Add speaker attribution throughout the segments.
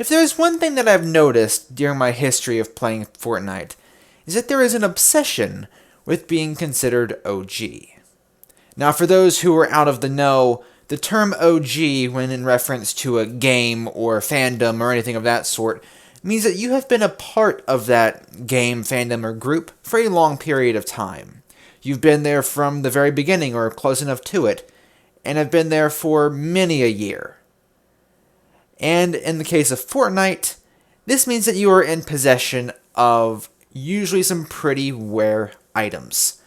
Speaker 1: If there's one thing that I've noticed during my history of playing Fortnite, is that there is an obsession with being considered OG. Now, for those who are out of the know, the term OG, when in reference to a game or fandom or anything of that sort, means that you have been a part of that game, fandom, or group for a long period of time. You've been there from the very beginning or close enough to it, and have been there for many a year. And in the case of Fortnite, this means that you are in possession of usually some pretty rare items.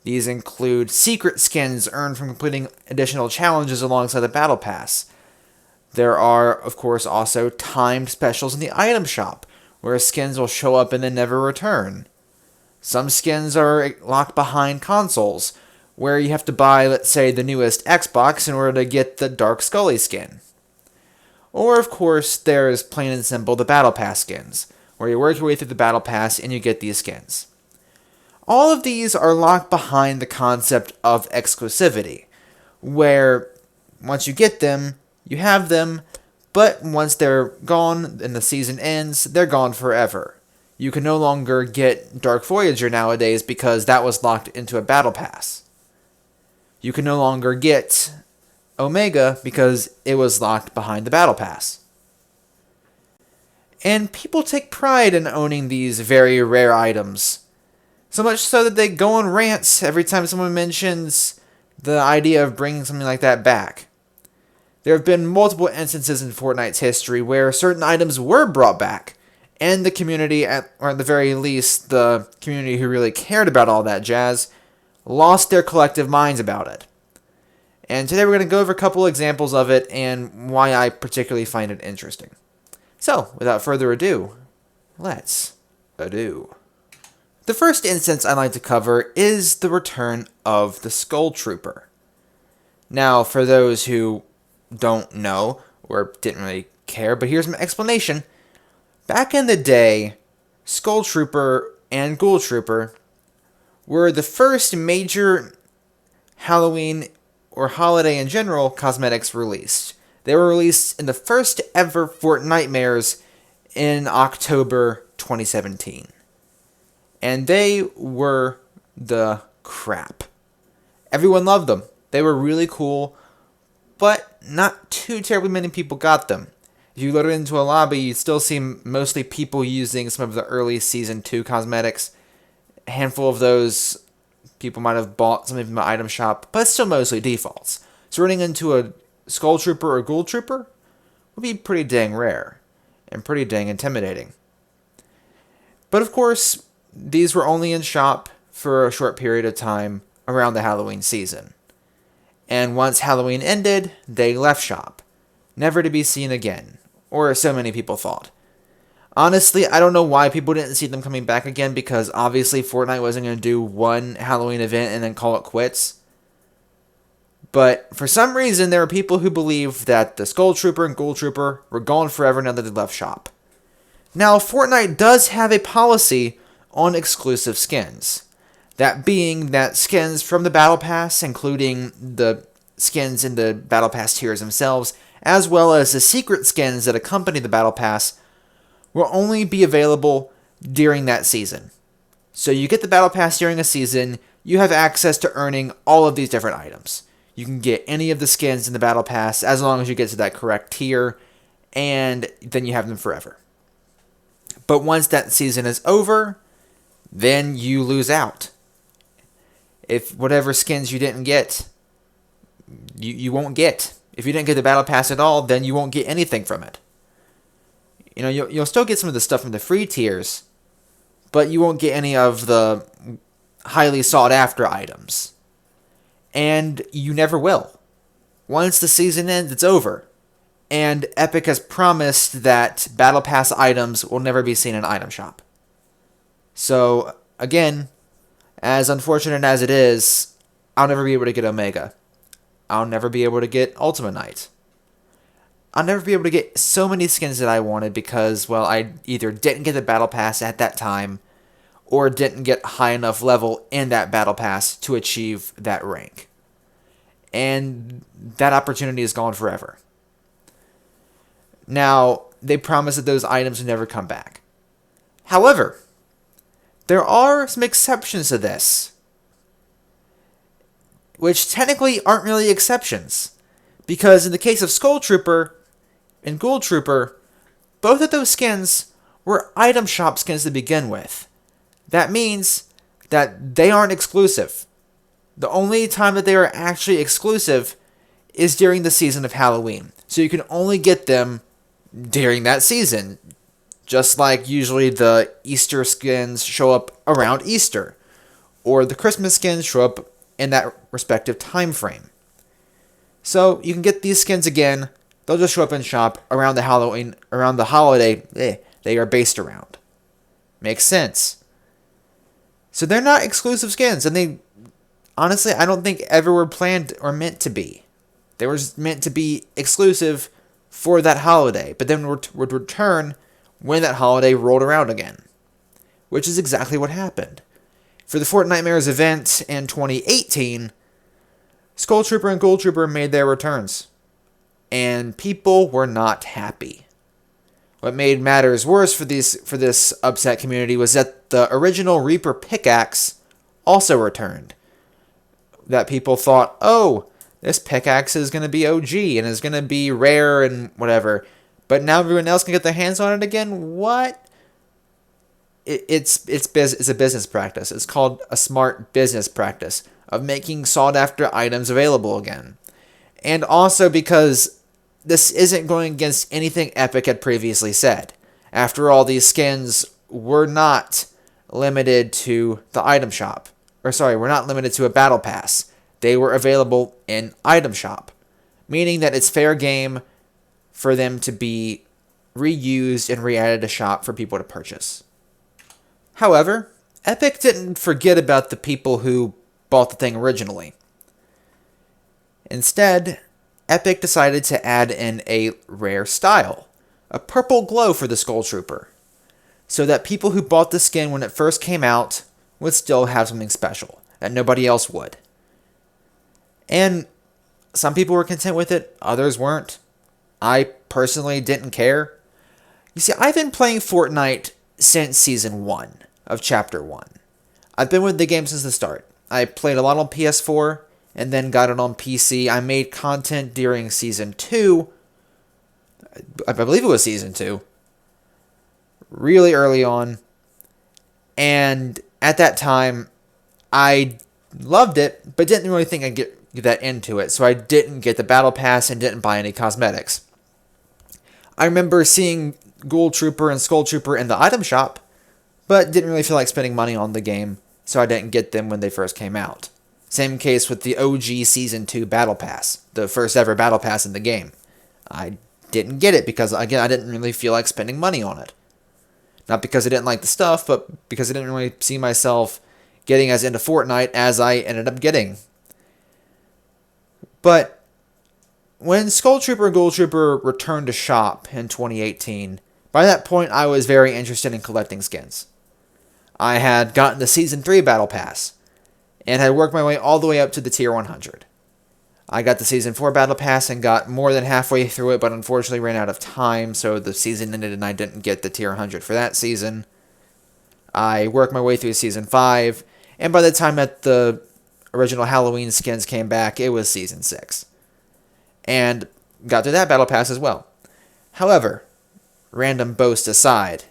Speaker 1: These include secret skins earned from completing additional challenges alongside the Battle Pass. There are, of course, also timed specials in the item shop, where skins will show up and then never return. Some skins are locked behind consoles, where you have to buy, let's say, the newest Xbox in order to get the Dark Scully skin. Or, of course, there's plain and simple the Battle Pass skins, where you work your way through the Battle Pass and you get these skins. All of these are locked behind the concept of exclusivity, where once you get them, you have them, but once they're gone and the season ends, they're gone forever. You can no longer get Dark Voyager nowadays because that was locked into a Battle Pass. You can no longer get Omega because it was locked behind the Battle Pass. And people take pride in owning these very rare items. So much so that they go on rants every time someone mentions the idea of bringing something like that back. There have been multiple instances in Fortnite's history where certain items were brought back, and the community, or at the very least, the community who really cared about all that jazz, lost their collective minds about it. And today we're going to go over a couple examples of it and why I particularly find it interesting. So, without further ado, let's ado. The first instance I'd like to cover is the return of the Skull Trooper. Now, for those who don't know, or didn't really care, but here's my explanation. Back in the day, Skull Trooper and Ghoul Trooper were the first major Halloween or holiday in general cosmetics released. They were released in the first ever Fortnitemares in October 2017. And they were the crap. Everyone loved them. They were really cool, but not too terribly many people got them. If you load it into a lobby, you still see mostly people using some of the early Season 2 cosmetics. A handful of those people might have bought something from the item shop, but it's still mostly defaults. So running into a Skull Trooper or Ghoul Trooper would be pretty dang rare, and pretty dang intimidating. But of course, these were only in shop for a short period of time around the Halloween season. And once Halloween ended, they left shop, never to be seen again, or so many people thought. Honestly, I don't know why people didn't see them coming back again, because obviously Fortnite wasn't going to do one Halloween event and then call it quits. But for some reason, there are people who believe that the Skull Trooper and Ghoul Trooper were gone forever now that they left shop. Now, Fortnite does have a policy on exclusive skins. That being that skins from the Battle Pass, including the skins in the Battle Pass tiers themselves, as well as the secret skins that accompany the Battle Pass, will only be available during that season. So you get the Battle Pass during a season, you have access to earning all of these different items. You can get any of the skins in the Battle Pass as long as you get to that correct tier, and then you have them forever. But once that season is over, then you lose out. If whatever skins you didn't get, you won't get. If you didn't get the Battle Pass at all, then you won't get anything from it. You know, you'll still get some of the stuff from the free tiers, but you won't get any of the highly sought after items. And you never will. Once the season ends, it's over. And Epic has promised that Battle Pass items will never be seen in an item shop. So, again, as unfortunate as it is, I'll never be able to get Omega. I'll never be able to get Ultima Knight. I'll never be able to get so many skins that I wanted because, well, I either didn't get the Battle Pass at that time or didn't get high enough level in that Battle Pass to achieve that rank. And that opportunity is gone forever. Now, they promise that those items will never come back. However, there are some exceptions to this, which technically aren't really exceptions, because in the case of Skull Trooper and Ghoul Trooper, both of those skins were item shop skins to begin with. That means that they aren't exclusive. The only time that they are actually exclusive is during the season of Halloween. So you can only get them during that season. Just like usually the Easter skins show up around Easter, or the Christmas skins show up in that respective time frame. So you can get these skins again. They'll just show up in shop around the holiday they are based around. Makes sense. So they're not exclusive skins, and they honestly, I don't think ever were planned or meant to be. They were just meant to be exclusive for that holiday, but then would return when that holiday rolled around again, which is exactly what happened. For the Fortnitemares event in 2018, Skull Trooper and Ghoul Trooper made their returns, and people were not happy. What made matters worse for this upset community was that the original Reaper pickaxe also returned. That people thought, oh, this pickaxe is going to be OG and is going to be rare and whatever, but now everyone else can get their hands on it again? What? It's a business practice. It's called a smart business practice of making sought-after items available again. And also because this isn't going against anything Epic had previously said. After all, these skins were not limited to the item shop. Were not limited to a battle pass. They were available in item shop, meaning that it's fair game for them to be reused and re-added to shop for people to purchase. However, Epic didn't forget about the people who bought the thing originally. Instead, Epic decided to add in a rare style, a purple glow for the Skull Trooper, so that people who bought the skin when it first came out would still have something special that nobody else would. And some people were content with it, others weren't. I personally didn't care. You see, I've been playing Fortnite since Season 1 of Chapter 1. I've been with the game since the start. I played a lot on PS4, and then got it on PC. I made content during Season 2. I believe it was Season 2. Really early on. And at that time, I loved it, but didn't really think I'd get that into it. So I didn't get the Battle Pass and didn't buy any cosmetics. I remember seeing Ghoul Trooper and Skull Trooper in the item shop, but didn't really feel like spending money on the game, so I didn't get them when they first came out. Same case with the OG Season 2 Battle Pass, the first ever Battle Pass in the game. I didn't get it because, again, I didn't really feel like spending money on it. Not because I didn't like the stuff, but because I didn't really see myself getting as into Fortnite as I ended up getting. But when Skull Trooper and Ghoul Trooper returned to shop in 2018, by that point I was very interested in collecting skins. I had gotten the Season 3 Battle Pass, and had worked my way all the way up to the Tier 100. I got the Season 4 Battle Pass and got more than halfway through it, but unfortunately ran out of time, so the season ended and I didn't get the Tier 100 for that season. I worked my way through Season 5, and by the time that the original Halloween skins came back, it was Season 6. And got through that Battle Pass as well. However, random boast aside,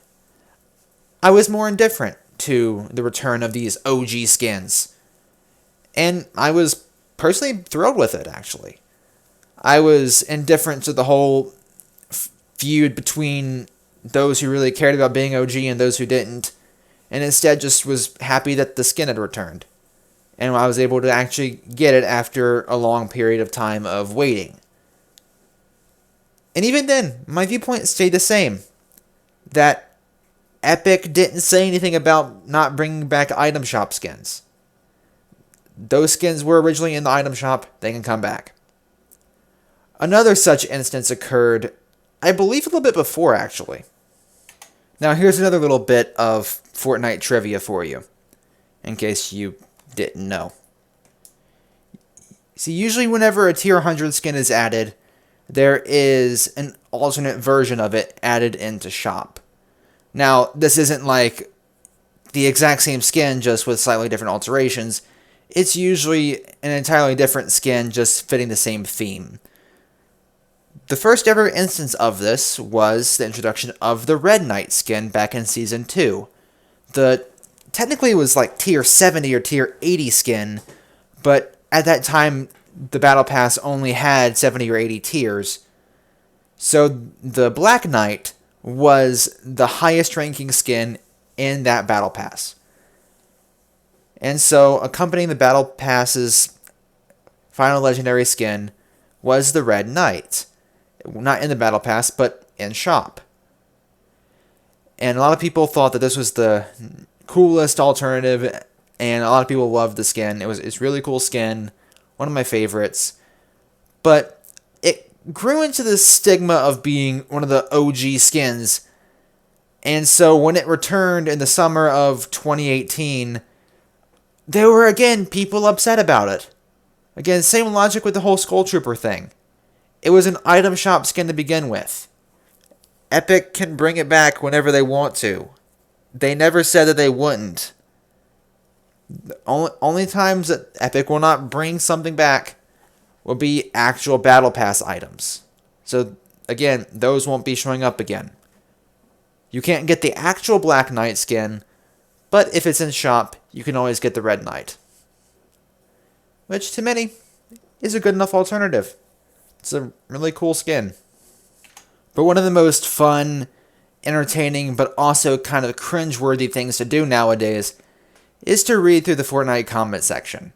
Speaker 1: I was more indifferent to the return of these OG skins. And I was personally thrilled with it, actually. I was indifferent to the whole feud between those who really cared about being OG and those who didn't, and instead just was happy that the skin had returned. And I was able to actually get it after a long period of time of waiting. And even then, my viewpoint stayed the same. That Epic didn't say anything about not bringing back item shop skins. Those skins were originally in the item shop, they can come back. Another such instance occurred, I believe a little bit before, actually. Now here's another little bit of Fortnite trivia for you, in case you didn't know. See, usually whenever a Tier 100 skin is added, there is an alternate version of it added into shop. Now, this isn't like the exact same skin, just with slightly different alterations. It's usually an entirely different skin, just fitting the same theme. The first ever instance of this was the introduction of the Red Knight skin back in Season 2. Technically it was like Tier 70 or Tier 80 skin, but at that time the Battle Pass only had 70 or 80 tiers. So the Black Knight was the highest ranking skin in that Battle Pass. And so accompanying the Battle Pass's final legendary skin was the Red Knight. Not in the Battle Pass, but in shop. And a lot of people thought that this was the coolest alternative, and a lot of people loved the skin. It's really cool skin, one of my favorites. But it grew into the stigma of being one of the OG skins. And so when it returned in the summer of 2018, there were again people upset about it. Again, same logic with the whole Skull Trooper thing. It was an item shop skin to begin with. Epic can bring it back whenever they want to. They never said that they wouldn't. The only times that Epic will not bring something back will be actual Battle Pass items. So, again, those won't be showing up again. You can't get the actual Black Knight skin, but if it's in shop, you can always get the Red Knight. Which, to many, is a good enough alternative. It's a really cool skin. But one of the most fun, entertaining, but also kind of cringeworthy things to do nowadays is to read through the Fortnite comment section.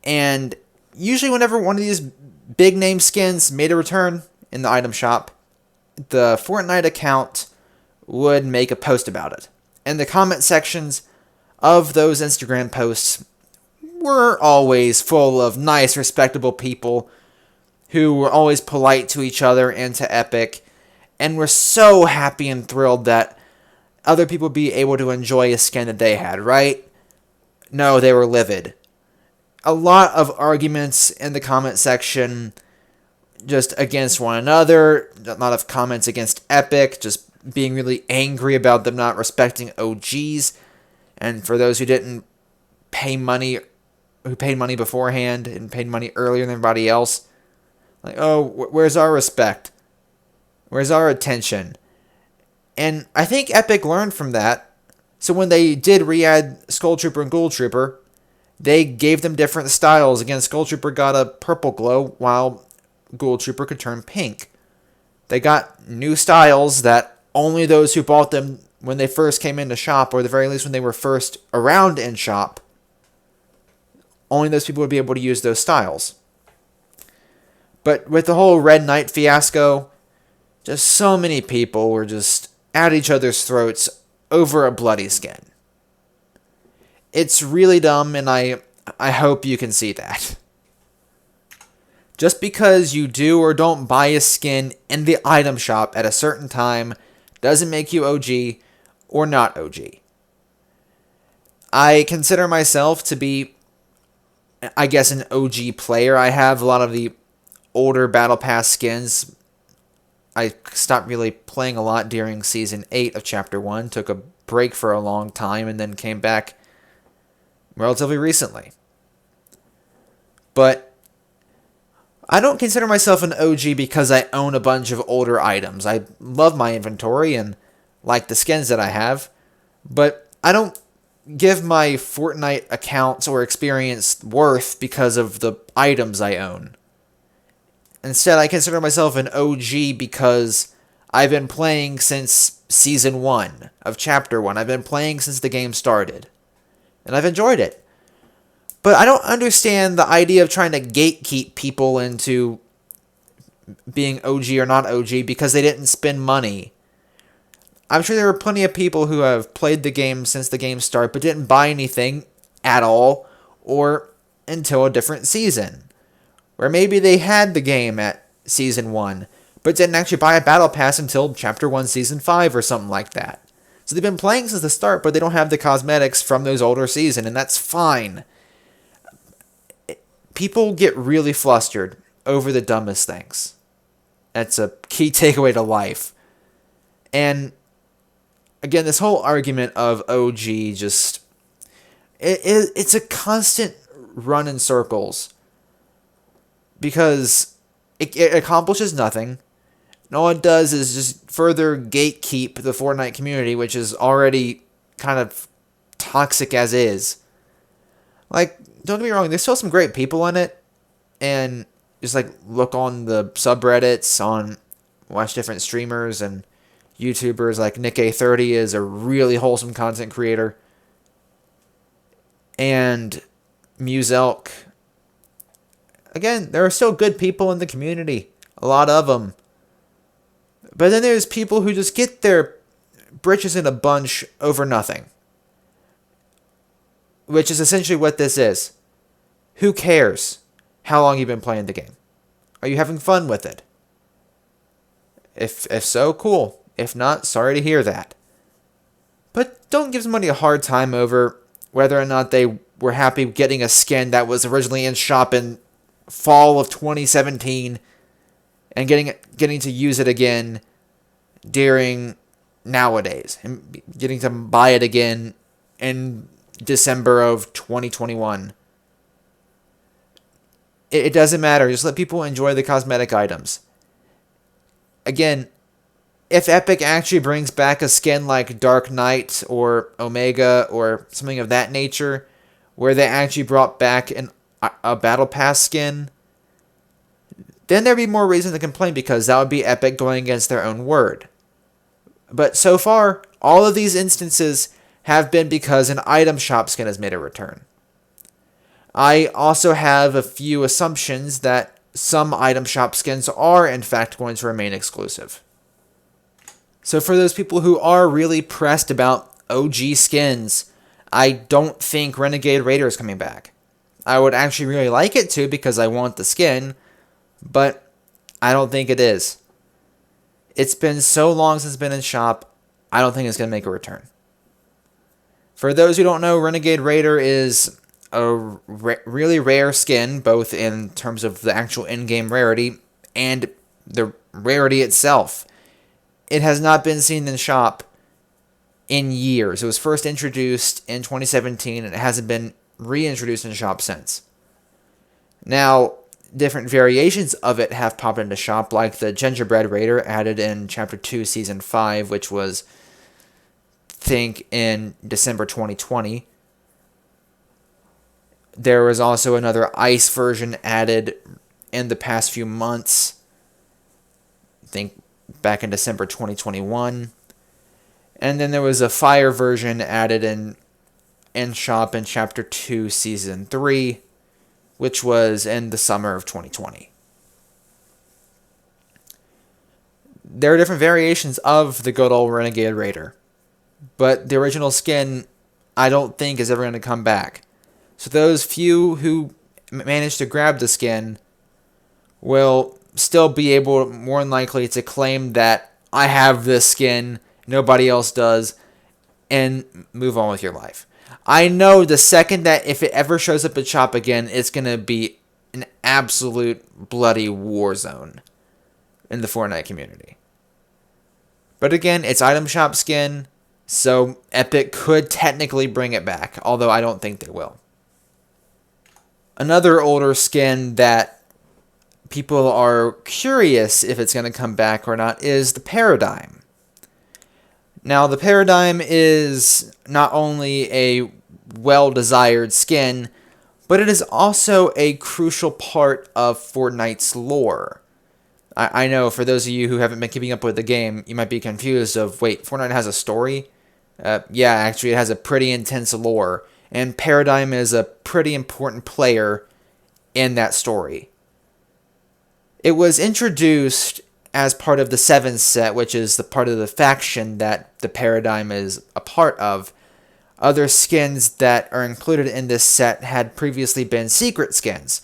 Speaker 1: And usually whenever one of these big name skins made a return in the item shop, the Fortnite account would make a post about it. And the comment sections of those Instagram posts were always full of nice, respectable people who were always polite to each other and to Epic, and were so happy and thrilled that other people would be able to enjoy a skin that they had, right? No, they were livid. A lot of arguments in the comment section just against one another, a lot of comments against Epic, just being really angry about them not respecting OGs, and for those who didn't pay money, who paid money beforehand and paid money earlier than everybody else, like, oh, where's our respect? Where's our attention? And I think Epic learned from that. So when they did re-add Skull Trooper and Ghoul Trooper, they gave them different styles. Again, Skull Trooper got a purple glow, while Ghoul Trooper could turn pink. They got new styles that only those who bought them when they first came into shop, or at the very least when they were first around in shop, only those people would be able to use those styles. But with the whole Red Knight fiasco, just so many people were just at each other's throats over a bloody skin. It's really dumb, and I hope you can see that. Just because you do or don't buy a skin in the item shop at a certain time doesn't make you OG or not OG. I consider myself to be, I guess, an OG player. I have a lot of the older Battle Pass skins. I stopped really playing a lot during Season 8 of Chapter 1, took a break for a long time, and then came back relatively recently. But I don't consider myself an OG because I own a bunch of older items. I love my inventory and like the skins that I have, but I don't give my Fortnite accounts or experience worth because of the items I own. Instead, I consider myself an OG because I've been playing since Season 1 of Chapter 1. I've been playing since the game started, and I've enjoyed it. But I don't understand the idea of trying to gatekeep people into being OG or not OG because they didn't spend money. I'm sure there are plenty of people who have played the game since the game started but didn't buy anything at all or until a different season. Or maybe they had the game at Season 1 but didn't actually buy a Battle Pass until Chapter 1 Season 5 or something like that. So they've been playing since the start, but they don't have the cosmetics from those older seasons, and that's fine. People get really flustered over the dumbest things. That's a key takeaway to life. And again, this whole argument of OG just... It's a constant run in circles. Because it accomplishes nothing. And all it does is just further gatekeep the Fortnite community, which is already kind of toxic as is. Like, don't get me wrong, there's still some great people in it. And just like look on the subreddits, watch different streamers and YouTubers. Like Nick A30 is a really wholesome content creator. And Muselk. Again, there are still good people in the community. A lot of them. But then there's people who just get their britches in a bunch over nothing. Which is essentially what this is. Who cares how long you've been playing the game? Are you having fun with it? If so, cool. If not, sorry to hear that. But don't give somebody a hard time over whether or not they were happy getting a skin that was originally in shop in fall of 2017 and getting to use it again during nowadays and getting to buy it again in December of 2021. It doesn't matter. Just let people enjoy the cosmetic items. Again, if Epic actually brings back a skin like Dark Knight or Omega or something of that nature, where they actually brought back a Battle Pass skin, then there'd be more reason to complain because that would be Epic going against their own word. But so far, all of these instances have been because an item shop skin has made a return. I also have a few assumptions that some item shop skins are in fact going to remain exclusive. So for those people who are really pressed about OG skins, I don't think Renegade Raider is coming back. I would actually really like it to because I want the skin, but I don't think it is. It's been so long since it's been in shop, I don't think it's going to make a return. For those who don't know, Renegade Raider is a really rare skin, both in terms of the actual in-game rarity and the rarity itself. It has not been seen in shop in years. It was first introduced in 2017, and it hasn't been reintroduced in shop since. Now, different variations of it have popped into shop, like the Gingerbread Raider added in Chapter 2, Season 5, which was, I think, in December 2020. There was also another ice version added in the past few months. I think back in December 2021. And then there was a fire version added in shop in Chapter 2, Season 3, which was in the summer of 2020. There are different variations of the good old Renegade Raider, but the original skin, I don't think, is ever going to come back. So those few who manage to grab the skin will still be able, more than likely, to claim that I have this skin, nobody else does, and move on with your life. I know the second that if it ever shows up at shop again, it's going to be an absolute bloody war zone in the Fortnite community. But again, it's item shop skin, so Epic could technically bring it back, although I don't think they will. Another older skin that people are curious if it's going to come back or not is the Paradigm. Now, the Paradigm is not only a well-desired skin, but it is also a crucial part of Fortnite's lore. I know for those of you who haven't been keeping up with the game, you might be confused of, wait, Fortnite has a story? Yeah, actually, it has a pretty intense lore, and Paradigm is a pretty important player in that story. It was introduced as part of the 7 set, which is the part of the faction that the Paradigm is a part of. Other skins that are included in this set had previously been secret skins,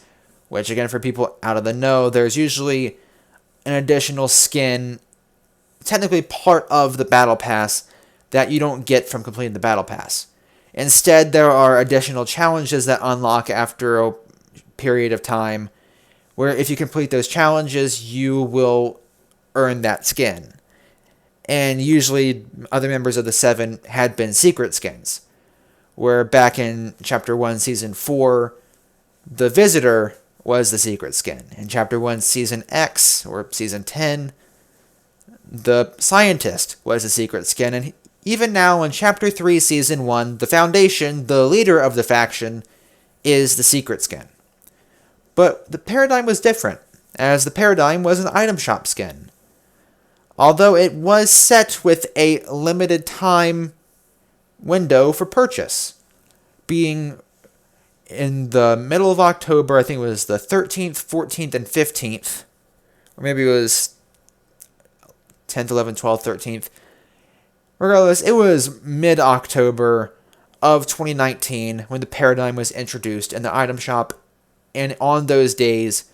Speaker 1: which again, for people out of the know, there's usually an additional skin, technically part of the Battle Pass, that you don't get from completing the Battle Pass. Instead, there are additional challenges that unlock after a period of time, where if you complete those challenges, you will earn that skin. And usually other members of the Seven had been secret skins, where back in Chapter 1, Season 4, the Visitor was the secret skin. In Chapter 1, Season X, or Season 10, the Scientist was the secret skin. And even now in Chapter 3, Season 1, the Foundation, the leader of the faction, is the secret skin. But the paradigm was different, as the paradigm was an item shop skin. Although it was set with a limited time window for purchase, being in the middle of October. I think it was the 13th, 14th, and 15th, or maybe it was 10th, 11th, 12th, 13th. Regardless, it was mid-October of 2019 when the paradigm was introduced in the item shop, and on those days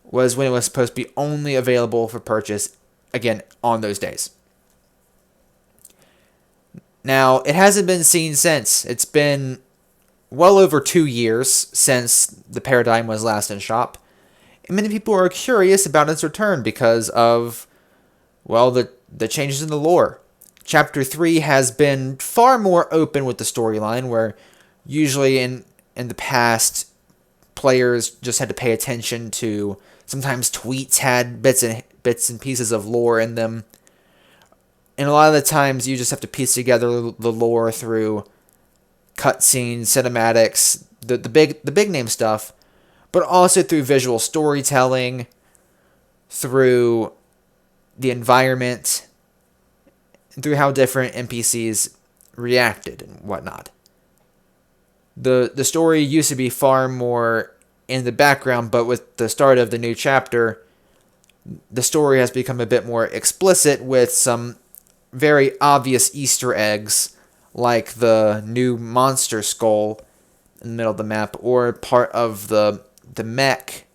Speaker 1: was when it was supposed to be only available for purchase, again, on those days. Now, it hasn't been seen since. It's been well over 2 years since the paradigm was last in shop, and many people are curious about its return because of, well, the changes in the lore. Chapter 3 has been far more open with the storyline, where usually in the past, players just had to pay attention to, sometimes tweets had bits and pieces of lore in them. And a lot of the times you just have to piece together the lore through cutscenes, cinematics, the big name stuff, but also through visual storytelling, through the environment, and through how different NPCs reacted and whatnot. The story used to be far more in the background, but with the start of the new chapter, the story has become a bit more explicit with some very obvious Easter eggs, like the new monster skull in the middle of the map, or part of the mech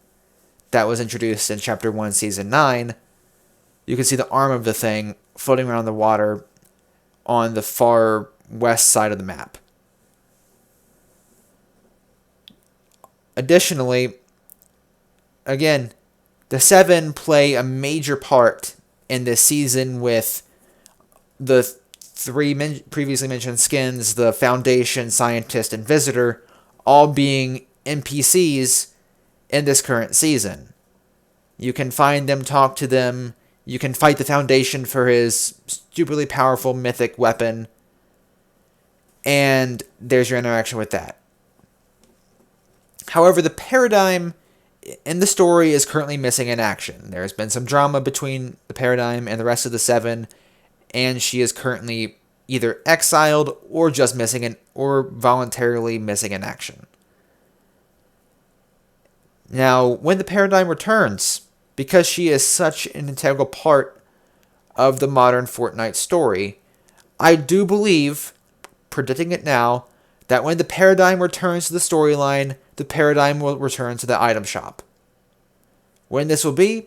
Speaker 1: that was introduced in Chapter 1, Season 9. You can see the arm of the thing floating around the water on the far west side of the map. Additionally, again, the Seven play a major part in this season with the three previously mentioned skins, the Foundation, Scientist, and Visitor, all being NPCs in this current season. You can find them, talk to them, you can fight the Foundation for his stupidly powerful mythic weapon, and there's your interaction with that. However, the paradigm in the story is currently missing in action. There has been some drama between the paradigm and the rest of the Seven, and she is currently either exiled or just missing or voluntarily missing in action. Now, when the paradigm returns, because she is such an integral part of the modern Fortnite story, I do believe, predicting it now, that when the paradigm returns to the storyline, the paradigm will return to the item shop. When this will be,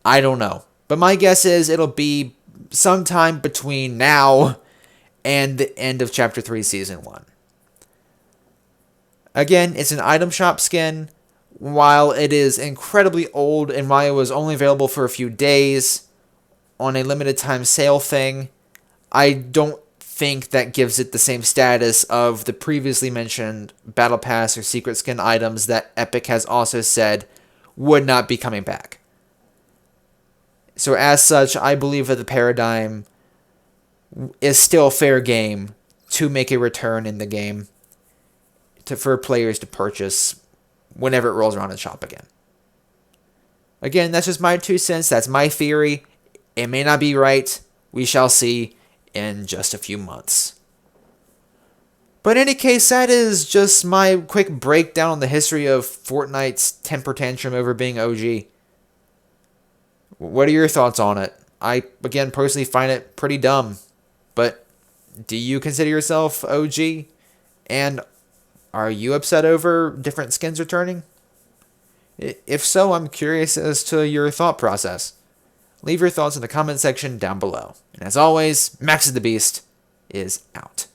Speaker 1: I don't know. But my guess is it'll be sometime between now and the end of Chapter 3, Season 1. Again, it's an item shop skin. While it is incredibly old and while it was only available for a few days on a limited time sale thing, I don't think that gives it the same status of the previously mentioned Battle Pass or Secret Skin items that Epic has also said would not be coming back. So as such, I believe that the paradigm is still fair game to make a return in the game for players to purchase whenever it rolls around in the shop again. Again, that's just my 2 cents. That's my theory. It may not be right. We shall see in just a few months. But in any case, that is just my quick breakdown on the history of Fortnite's temper tantrum over being OG. What are your thoughts on it? I, again, personally find it pretty dumb. But do you consider yourself OG? And are you upset over different skins returning? If so, I'm curious as to your thought process. Leave your thoughts in the comment section down below. And as always, Maxusthebeast is out.